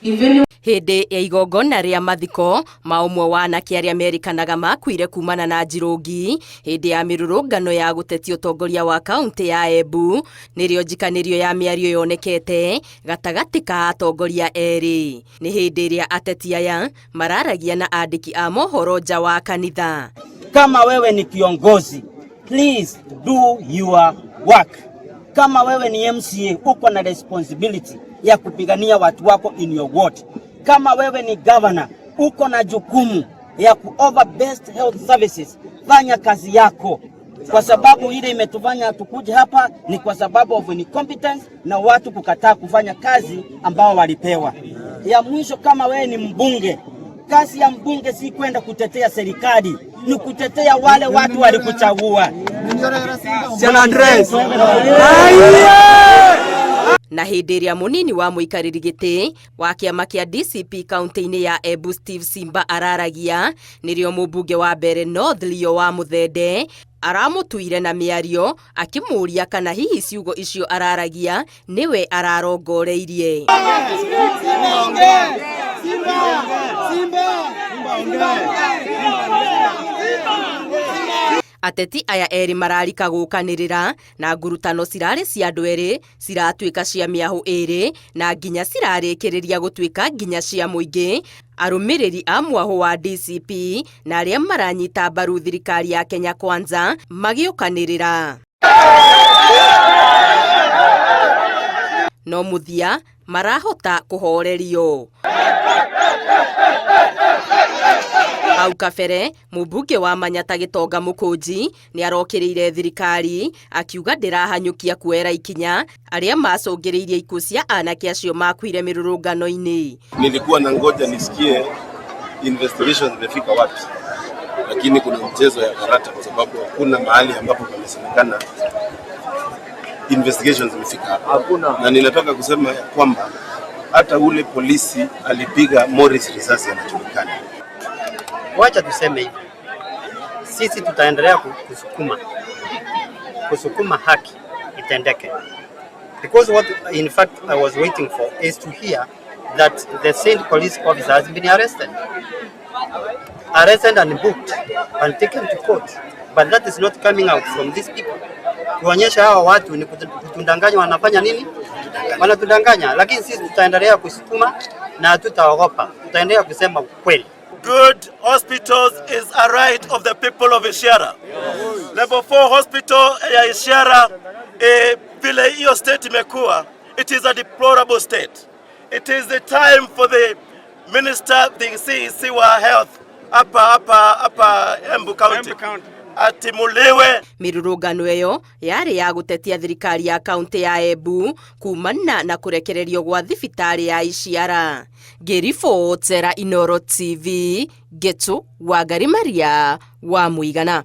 Hindi ya igongona ria mathiko ma umwe wa anake aria merikanaga makuire kumana na njirungi hindi ya mirurungano ya gutetia utongoria wa kaunti ya Embu nirio njikanirio ya miario yonekete gatagati ka atongoria eri. Ni hindi iria ateti aya mararagia na andiki a mohoro nja wa kanitha. Kama wewe ni kiongozi, please do your work. Kama wewe ni MCA, uko na responsibility ya kupigania watu wako in your ward. Kama wewe ni governor, uko na jukumu ya kuover best health services. Fanya kazi yako, kwa sababu ile imetufanya tukuje hapa ni kwa sababu of incompetence na watu kukataa kufanya kazi ambao walipewa. Ya mwisho, kama wewe ni mbunge, kazi ya mbunge si kwenda kutetea serikali, ni kutetea wale watu walikuchagua. Na hindi iria munini wa muikariri giti wa kiama kia DCP kaunti-ini ya Embu Steve Simba araragia nirio mubunge wa mbere North Leo wa Muthende aramutuire na miario akimuria kana hihi ciugo icio araragia niwe ararongoreirie. Ateti aya eri mararika gukanirira na ngurutano cirari cia andu eri ciratuika cia miahu eri na nginya cirarikiriria gutuika nginya cia muingi. Arumiriri a mwahu wa DCP na aria maranyita mbaru thirikari ya Kenya Kwanza magiukanirira. No muthia marahota kuhorerio. Hau kabere mubunge wa Manyata Gitonga Mukunji ni arokiriire thirikari akiuga ndirahanyukia kuera ikinya aria macungiriirie ikuũ cia anake acio makuire mirurungano-ini. Nilikuwa na ngoja nisikie investigations zimefika wapi, lakini kuna mchezo ya karata kwa sababu hakuna mahali ambapo pamesemekana investigations zimefika hapa. Na ninataka kusema kwamba hata ule polisi alipiga Morris risasi anajulikana. Wacha tuseme hivi, sisi tutaendelea kusukuma haki itendeke, because what in fact I was waiting for is to hear that the same police officer has been arrested and booked and taken to court, but that is not coming out from these people. Kuonyesha hawa watu ni kutudanganya. Wanafanya nini? Wanatudanganya, lakini sisi tutaendelea kusukuma na tutaogopa, tutaendelea kusema ukweli. Good hospitals is a right of the people of Isiara. Level 4 hospital ya Isiara, vile hiyo state imekuwa, it is a deplorable state. It is the time for the minister, the CEC wa health, hapa Embu County. Atimuliwe. Mirurungano eyo yari ya gutetia thirikari ya kaunti ya Embu kumana na kurekererio gwa thibitari ya Isiara. Ngiribotera Inooro TV, Getu Wangari Maria wa Muigana.